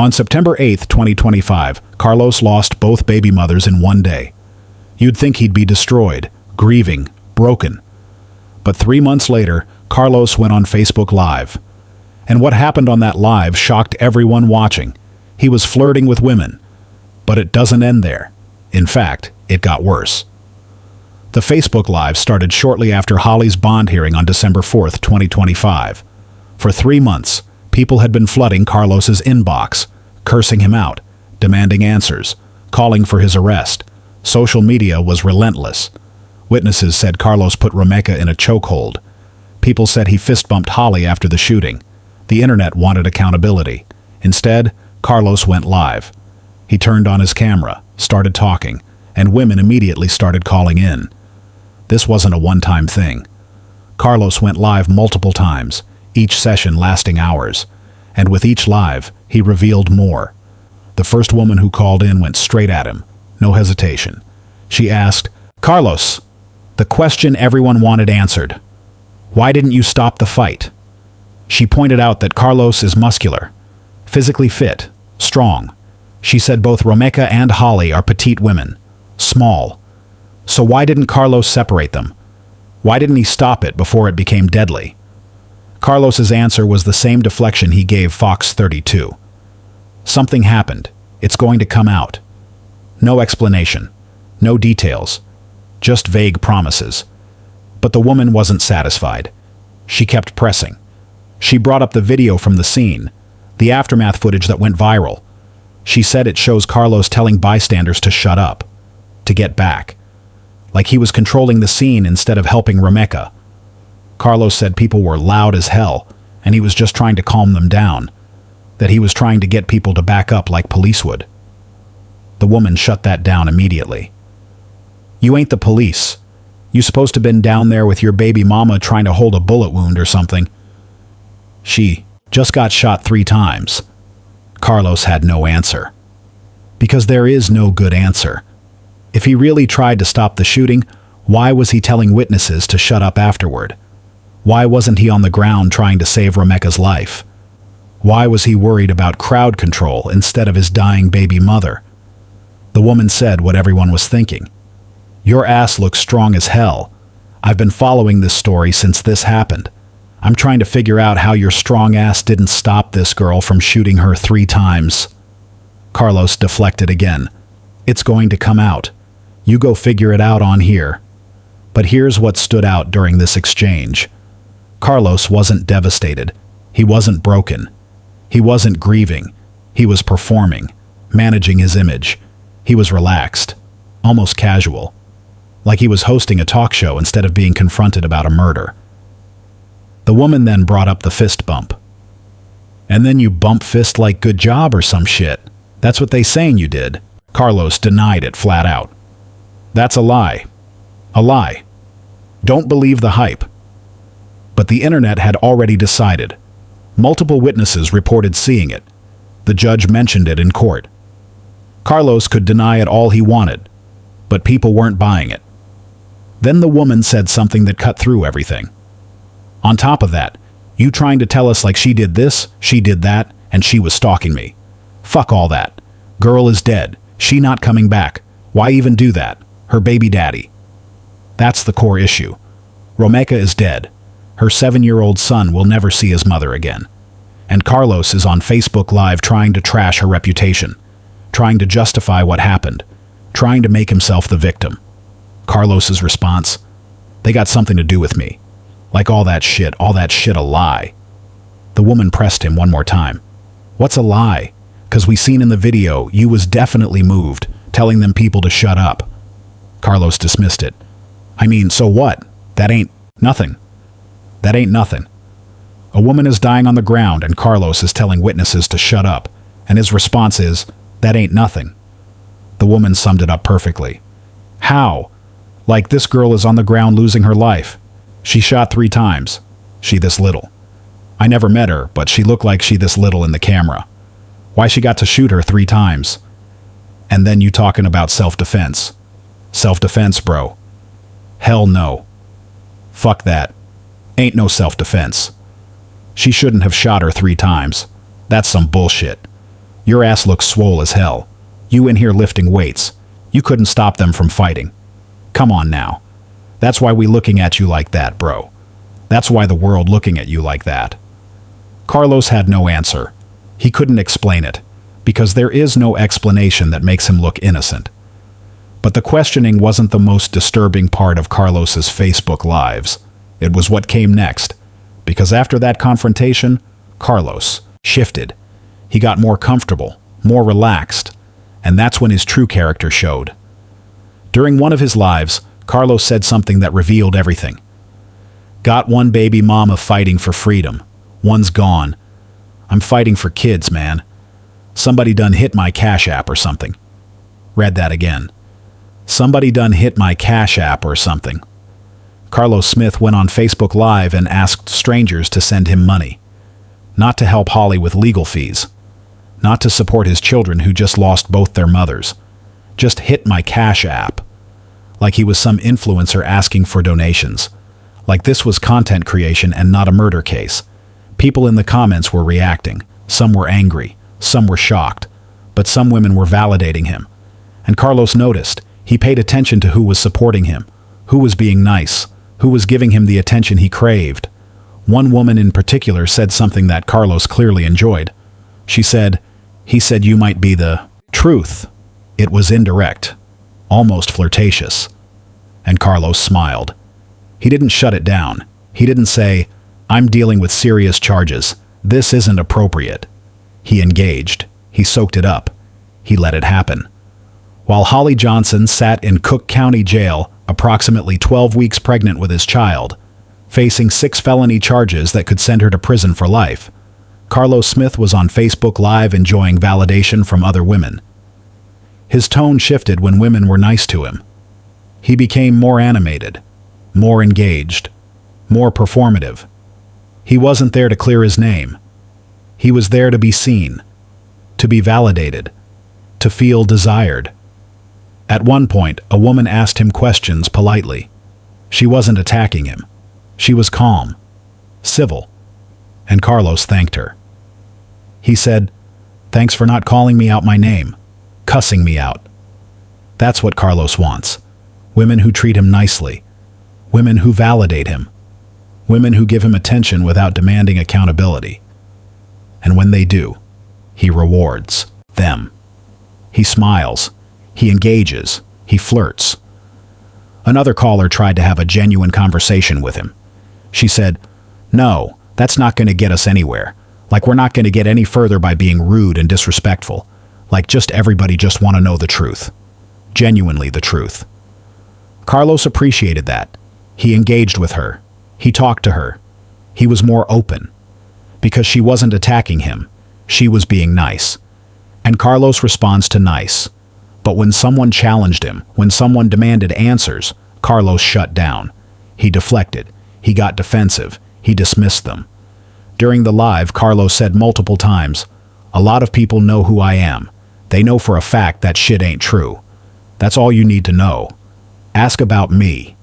On September 8, 2025, Carlos lost both baby mothers in one day. You'd think he'd be destroyed, grieving, broken. But 3 months later, Carlos went on Facebook Live. And what happened on that live shocked everyone watching. He was flirting with women. But it doesn't end there. In fact, it got worse. The Facebook Live started shortly after Holly's bond hearing on December 4, 2025. For 3 months, people had been flooding Carlos's inbox, cursing him out, demanding answers, calling for his arrest. Social media was relentless. Witnesses said Carlos put Romeca in a chokehold. People said he fist-bumped Holly after the shooting. The internet wanted accountability. Instead, Carlos went live. He turned on his camera, started talking, and women immediately started calling in. This wasn't a one-time thing. Carlos went live multiple times, each session lasting hours. And with each live, he revealed more. The first woman who called in went straight at him, no hesitation. She asked, "Carlos, the question everyone wanted answered. Why didn't you stop the fight?" She pointed out that Carlos is muscular, physically fit, strong. She said both Romeca and Holly are petite women, small. So why didn't Carlos separate them? Why didn't he stop it before it became deadly? Carlos's answer was the same deflection he gave Fox 32. Something happened. It's going to come out. No explanation. No details. Just vague promises. But the woman wasn't satisfied. She kept pressing. She brought up the video from the scene, the aftermath footage that went viral. She said it shows Carlos telling bystanders to shut up, to get back. Like he was controlling the scene instead of helping Romeca. Carlos said people were loud as hell, and he was just trying to calm them down. That he was trying to get people to back up like police would. The woman shut that down immediately. "You ain't the police. You supposed to been down there with your baby mama trying to hold a bullet wound or something." She just got shot 3 times. Carlos had no answer. Because there is no good answer. If he really tried to stop the shooting, why was he telling witnesses to shut up afterward? Why wasn't he on the ground trying to save Romeca's life? Why was he worried about crowd control instead of his dying baby mother? The woman said what everyone was thinking. "Your ass looks strong as hell. I've been following this story since this happened. I'm trying to figure out how your strong ass didn't stop this girl from shooting her 3 times. Carlos deflected again. "It's going to come out. You go figure it out on here." But here's what stood out during this exchange. Carlos wasn't devastated. He wasn't broken. He wasn't grieving. He was performing, managing his image. He was relaxed, almost casual. Like he was hosting a talk show instead of being confronted about a murder. The woman then brought up the fist bump. "And then you bump fist like good job or some shit. That's what they saying you did." Carlos denied it flat out. "That's a lie. A lie. Don't believe the hype." But the internet had already decided. Multiple witnesses reported seeing it. The judge mentioned it in court. Carlos could deny it all he wanted, but people weren't buying it. Then the woman said something that cut through everything. "On top of that, you trying to tell us like she did this, she did that, and she was stalking me. Fuck all that. Girl is dead. She not coming back. Why even do that? Her baby daddy." That's the core issue. Romeca is dead. Her 7-year-old son will never see his mother again. And Carlos is on Facebook Live trying to trash her reputation, trying to justify what happened, trying to make himself the victim. Carlos's response, "They got something to do with me. Like all that shit a lie." The woman pressed him one more time. "What's a lie? 'Cause we seen in the video you was definitely moved, telling them people to shut up." Carlos dismissed it. "I mean, so what? That ain't nothing. That ain't nothing." A woman is dying on the ground and Carlos is telling witnesses to shut up, and his response is, "That ain't nothing." The woman summed it up perfectly. "How? Like this girl is on the ground losing her life. She shot 3 times. She this little. I never met her, but she looked like she this little in the camera. Why she got to shoot her 3 times? And then you talking about self-defense. Self-defense, bro. Hell no. Fuck that. Ain't no self-defense. She shouldn't have shot her 3 times. That's some bullshit. Your ass looks swole as hell. You in here lifting weights. You couldn't stop them from fighting. Come on now. That's why we looking at you like that, bro. That's why the world looking at you like that." Carlos had no answer. He couldn't explain it, because there is no explanation that makes him look innocent. But the questioning wasn't the most disturbing part of Carlos's Facebook lives. It was what came next, because after that confrontation, Carlos shifted. He got more comfortable, more relaxed, and that's when his true character showed. During one of his lives, Carlos said something that revealed everything. "Got one baby mama fighting for freedom. One's gone. I'm fighting for kids, man. Somebody done hit my Cash App or something." Read that again. "Somebody done hit my Cash App or something." Carlos Smith went on Facebook Live and asked strangers to send him money. Not to help Holly with legal fees. Not to support his children who just lost both their mothers. Just hit my Cash App. Like he was some influencer asking for donations. Like this was content creation and not a murder case. People in the comments were reacting. Some were angry. Some were shocked. But some women were validating him. And Carlos noticed. He paid attention to who was supporting him. Who was being nice. Who was giving him the attention he craved. One woman in particular said something that Carlos clearly enjoyed. She said, "He said you might be the truth." It was indirect. Almost flirtatious. And Carlos smiled. He didn't shut it down. He didn't say, "I'm dealing with serious charges. This isn't appropriate." He engaged. He soaked it up. He let it happen. While Holly Johnson sat in Cook County Jail, approximately 12 weeks pregnant with his child, facing 6 felony charges that could send her to prison for life, Carlos Smith was on Facebook Live enjoying validation from other women. His tone shifted when women were nice to him. He became more animated, more engaged, more performative. He wasn't there to clear his name. He was there to be seen, to be validated, to feel desired. At one point, a woman asked him questions politely. She wasn't attacking him. She was calm, civil, and Carlos thanked her. He said, "Thanks for not calling me out my name, cussing me out." That's what Carlos wants. Women who treat him nicely. Women who validate him. Women who give him attention without demanding accountability. And when they do, he rewards them. He smiles. He engages. He flirts. Another caller tried to have a genuine conversation with him. She said, "No, that's not going to get us anywhere. Like we're not going to get any further by being rude and disrespectful. Like just everybody just want to know the truth. Genuinely the truth." Carlos appreciated that. He engaged with her. He talked to her. He was more open. Because she wasn't attacking him. She was being nice. And Carlos responds to nice. But when someone challenged him, when someone demanded answers, Carlos shut down. He deflected. He got defensive. He dismissed them. During the live, Carlos said multiple times, "A lot of people know who I am. They know for a fact that shit ain't true. That's all you need to know. Ask about me."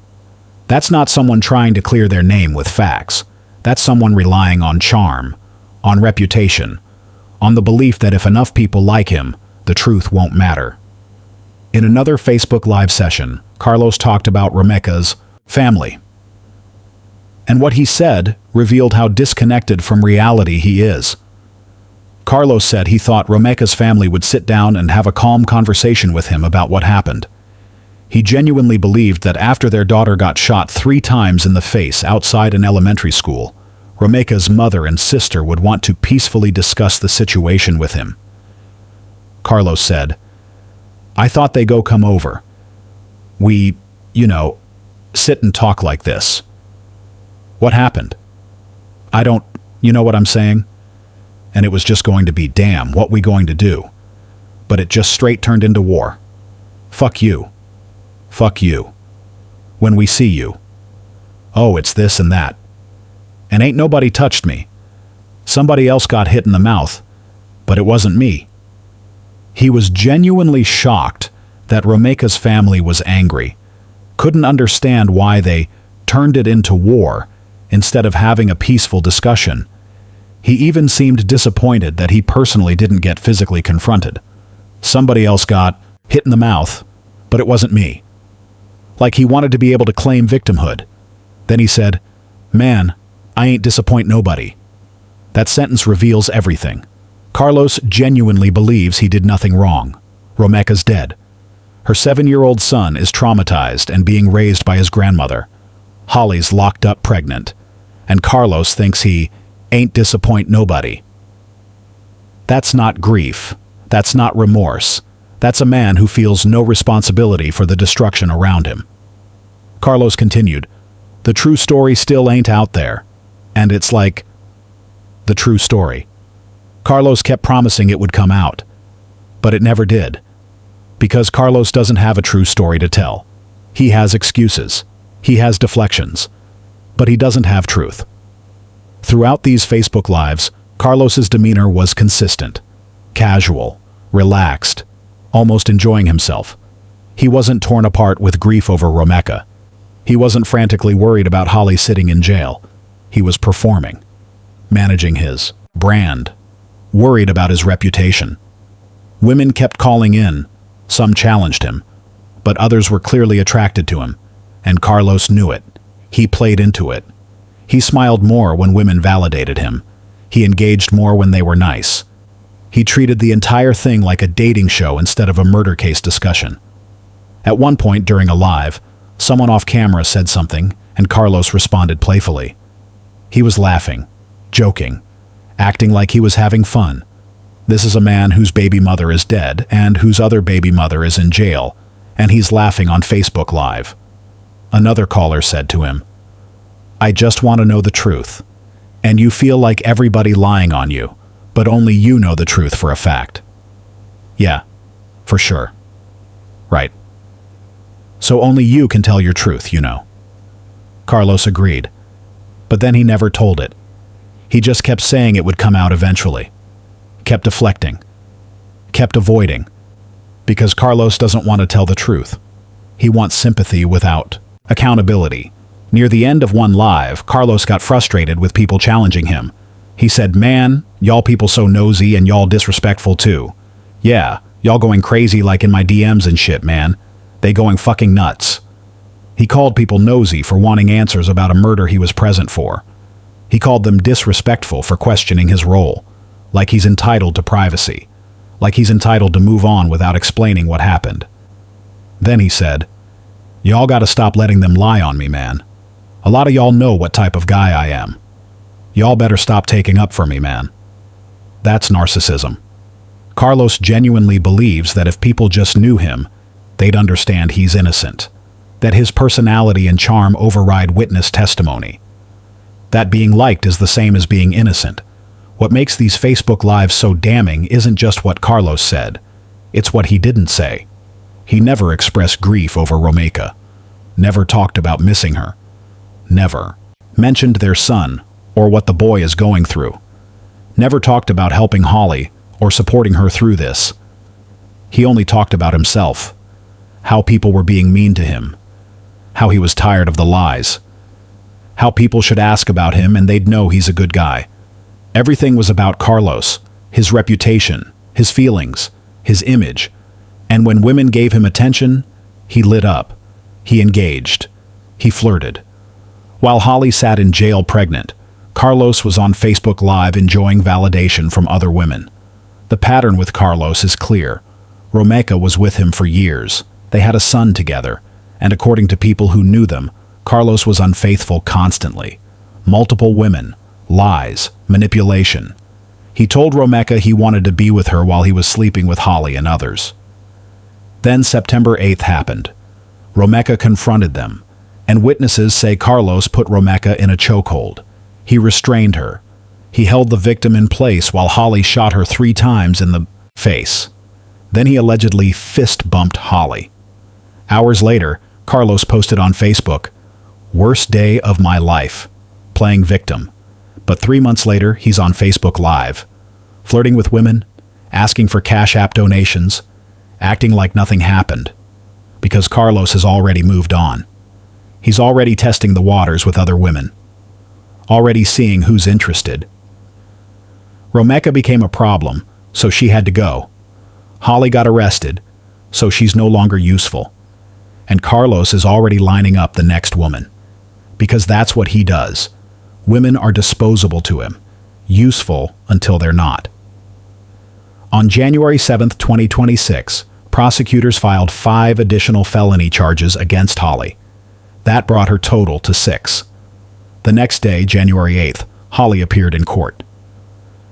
That's not someone trying to clear their name with facts. That's someone relying on charm, on reputation, on the belief that if enough people like him, the truth won't matter. In another Facebook Live session, Carlos talked about Romeca's family. And what he said revealed how disconnected from reality he is. Carlos said he thought Romeca's family would sit down and have a calm conversation with him about what happened. He genuinely believed that after their daughter got shot 3 times in the face outside an elementary school, Romeca's mother and sister would want to peacefully discuss the situation with him. Carlos said, "I thought they go come over. We, sit and talk like this. What happened? I don't, you know what I'm saying? And it was just going to be, damn, what we going to do? But it just straight turned into war. Fuck you. Fuck you. When we see you. Oh, it's this and that. And ain't nobody touched me. Somebody else got hit in the mouth, but it wasn't me." He was genuinely shocked that Romeca's family was angry, couldn't understand why they turned it into war instead of having a peaceful discussion. He even seemed disappointed that he personally didn't get physically confronted. Somebody else got hit in the mouth, but it wasn't me. Like he wanted to be able to claim victimhood. Then he said, "Man, I ain't disappoint nobody." That sentence reveals everything. Carlos genuinely believes he did nothing wrong. Romeca's dead. Her 7-year-old son is traumatized and being raised by his grandmother. Holly's locked up pregnant. And Carlos thinks he ain't disappoint nobody. That's not grief. That's not remorse. That's a man who feels no responsibility for the destruction around him. Carlos continued, "The true story still ain't out there." And it's like, the true story. Carlos kept promising it would come out. But it never did. Because Carlos doesn't have a true story to tell. He has excuses. He has deflections. But he doesn't have truth. Throughout these Facebook Lives, Carlos's demeanor was consistent. Casual. Relaxed. Almost enjoying himself. He wasn't torn apart with grief over Romeca. He wasn't frantically worried about Holly sitting in jail. He was performing. Managing his brand. Worried about his reputation. Women kept calling in. Some challenged him. But others were clearly attracted to him. And Carlos knew it. He played into it. He smiled more when women validated him. He engaged more when they were nice. He treated the entire thing like a dating show instead of a murder case discussion. At one point during a live, someone off camera said something, and Carlos responded playfully. He was laughing, joking, acting like he was having fun. This is a man whose baby mother is dead and whose other baby mother is in jail, and he's laughing on Facebook Live. Another caller said to him, "I just want to know the truth. And you feel like everybody lying on you, but only you know the truth for a fact." Yeah, for sure. Right. So only you can tell your truth, you know. Carlos agreed. But then he never told it. He just kept saying it would come out eventually. Kept deflecting. Kept avoiding. Because Carlos doesn't want to tell the truth. He wants sympathy without accountability. Near the end of one live, Carlos got frustrated with people challenging him. He said, "Man, y'all people so nosy and y'all disrespectful too. Yeah, y'all going crazy like in my DMs and shit, man. They going fucking nuts." He called people nosy for wanting answers about a murder he was present for. He called them disrespectful for questioning his role. Like he's entitled to privacy. Like he's entitled to move on without explaining what happened. Then he said, "Y'all gotta stop letting them lie on me, man. A lot of y'all know what type of guy I am. Y'all better stop taking up for me, man." That's narcissism. Carlos genuinely believes that if people just knew him, they'd understand he's innocent. That his personality and charm override witness testimony. That being liked is the same as being innocent. What makes these Facebook Lives so damning isn't just what Carlos said. It's what he didn't say. He never expressed grief over Romeca. Never talked about missing her. Never mentioned their son or what the boy is going through. Never talked about helping Holly or supporting her through this. He only talked about himself. How people were being mean to him. How he was tired of the lies. How people should ask about him and they'd know he's a good guy. Everything was about Carlos, his reputation, his feelings, his image. And when women gave him attention, he lit up. He engaged. He flirted. While Holly sat in jail pregnant, Carlos was on Facebook Live enjoying validation from other women. The pattern with Carlos is clear. Romeca was with him for years. They had a son together, and according to people who knew them, Carlos was unfaithful constantly. Multiple women, lies, manipulation. He told Romeca he wanted to be with her while he was sleeping with Holly and others. Then September 8th happened. Romeca confronted them, and witnesses say Carlos put Romeca in a chokehold. He restrained her. He held the victim in place while Holly shot her 3 times in the face. Then he allegedly fist-bumped Holly. Hours later, Carlos posted on Facebook, "Worst day of my life," playing victim. But 3 months later, he's on Facebook Live, flirting with women, asking for Cash App donations, acting like nothing happened. Because Carlos has already moved on. He's already testing the waters with other women. Already seeing who's interested. Romeca became a problem, so she had to go. Holly got arrested, so she's no longer useful. And Carlos is already lining up the next woman. Because that's what he does. Women are disposable to him, useful until they're not. On January 7, 2026, prosecutors filed 5 additional felony charges against Holly. That brought her total to 6. The next day, January 8th, Holly appeared in court.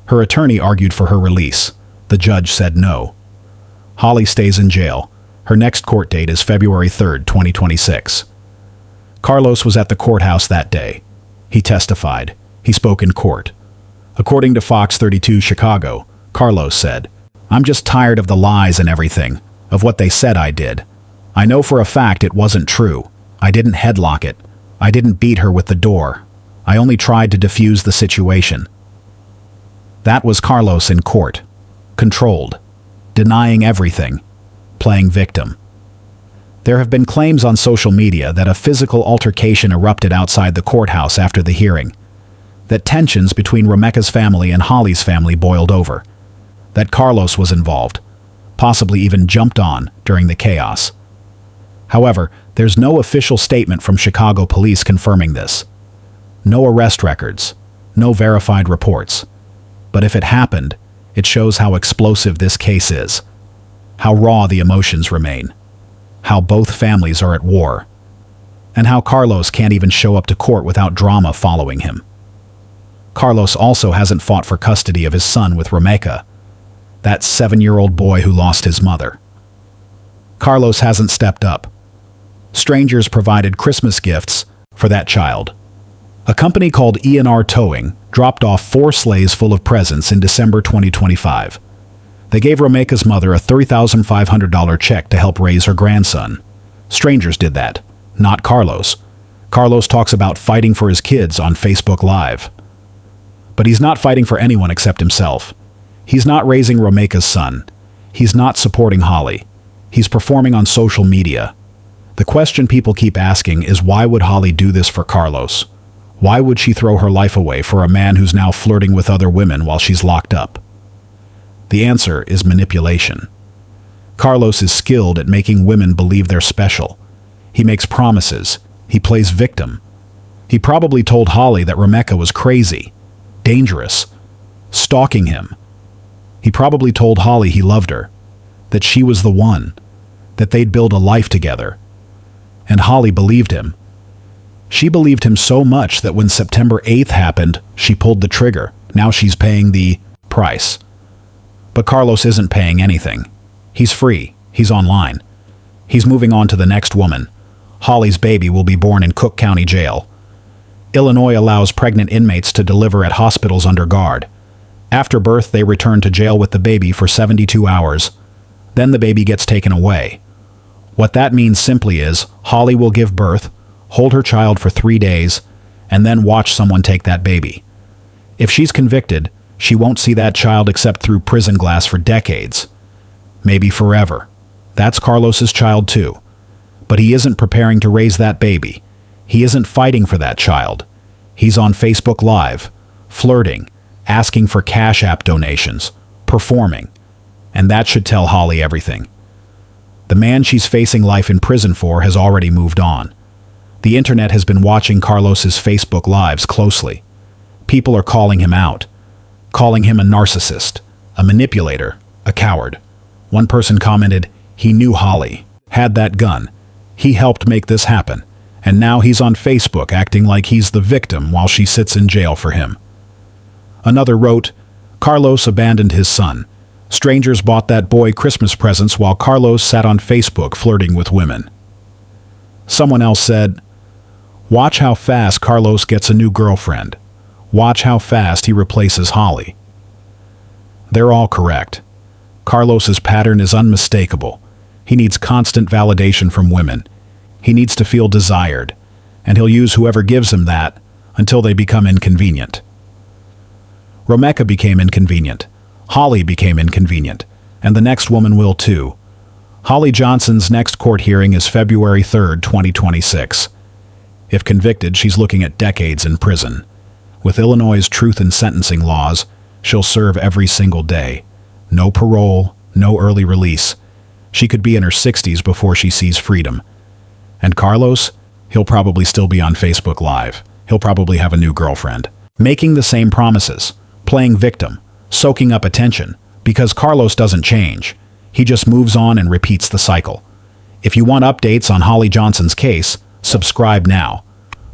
Her attorney argued for her release. The judge said no. Holly stays in jail. Her next court date is February 3, 2026. Carlos was at the courthouse that day. He testified. He spoke in court. According to Fox 32 Chicago, Carlos said, "I'm just tired of the lies and everything, of what they said I did. I know for a fact it wasn't true. I didn't headlock it. I didn't beat her with the door. I only tried to defuse the situation." That was Carlos in court. Controlled. Denying everything. Playing victim. There have been claims on social media that a physical altercation erupted outside the courthouse after the hearing. That tensions between Romeca's family and Holly's family boiled over. That Carlos was involved. Possibly even jumped on during the chaos. However, there's no official statement from Chicago police confirming this. No arrest records. No verified reports. But if it happened, it shows how explosive this case is. How raw the emotions remain. How both families are at war. And how Carlos can't even show up to court without drama following him. Carlos also hasn't fought for custody of his son with Romeca, that 7-year-old boy who lost his mother. Carlos hasn't stepped up. Strangers provided Christmas gifts for that child. A company called E&R Towing dropped off 4 sleighs full of presents in December 2025. They gave Romeca's mother a $3,500 check to help raise her grandson. Strangers did that, not Carlos. Carlos talks about fighting for his kids on Facebook Live. But he's not fighting for anyone except himself. He's not raising Romeca's son. He's not supporting Holly. He's performing on social media. The question people keep asking is, why would Holly do this for Carlos? Why would she throw her life away for a man who's now flirting with other women while she's locked up? The answer is manipulation. Carlos is skilled at making women believe they're special. He makes promises. He plays victim. He probably told Holly that Romeca was crazy, dangerous, stalking him. He probably told Holly he loved her, that she was the one, that they'd build a life together. And Holly believed him. She believed him so much that when September 8th happened, she pulled the trigger. Now she's paying the price. But Carlos isn't paying anything. He's free. He's online. He's moving on to the next woman. Holly's baby will be born in Cook County Jail. Illinois allows pregnant inmates to deliver at hospitals under guard. After birth, they return to jail with the baby for 72 hours. Then the baby gets taken away. What that means simply is, Holly will give birth, hold her child for 3 days, and then watch someone take that baby. If she's convicted, she won't see that child except through prison glass for decades. Maybe forever. That's Carlos's child too. But he isn't preparing to raise that baby. He isn't fighting for that child. He's on Facebook Live, flirting, asking for Cash App donations, performing. And that should tell Holly everything. The man she's facing life in prison for has already moved on. The internet has been watching Carlos's Facebook Lives closely. People are calling him out, calling him a narcissist, a manipulator, a coward. One person commented, "He knew Holly, had that gun. He helped make this happen, and now he's on Facebook acting like he's the victim while she sits in jail for him." Another wrote, "Carlos abandoned his son. Strangers bought that boy Christmas presents while Carlos sat on Facebook flirting with women." Someone else said, "Watch how fast Carlos gets a new girlfriend. Watch how fast he replaces Holly." They're all correct. Carlos's pattern is unmistakable. He needs constant validation from women. He needs to feel desired, and he'll use whoever gives him that until they become inconvenient. Romeca became inconvenient. Holly became inconvenient, and the next woman will too. Holly Johnson's next court hearing is February 3, 2026. If convicted, she's looking at decades in prison. With Illinois' truth in sentencing laws, She'll serve every single day. No parole, no early release. She could be in her 60s before she sees freedom. And Carlos? He'll probably still be on Facebook Live. He'll probably have a new girlfriend. Making the same promises. Playing victim. Soaking up attention. Because Carlos doesn't change. He just moves on and repeats the cycle. If you want updates on Holly Johnson's case, subscribe now.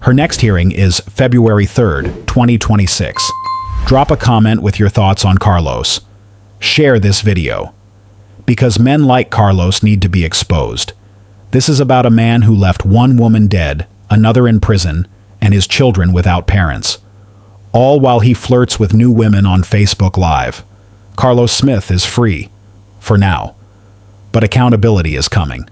Her next hearing is February 3rd, 2026. Drop a comment with your thoughts on Carlos. Share this video. Because men like Carlos need to be exposed. This is about a man who left one woman dead, another in prison, and his children without parents. All while he flirts with new women on Facebook Live. Carlos Smith is free. For now. But accountability is coming.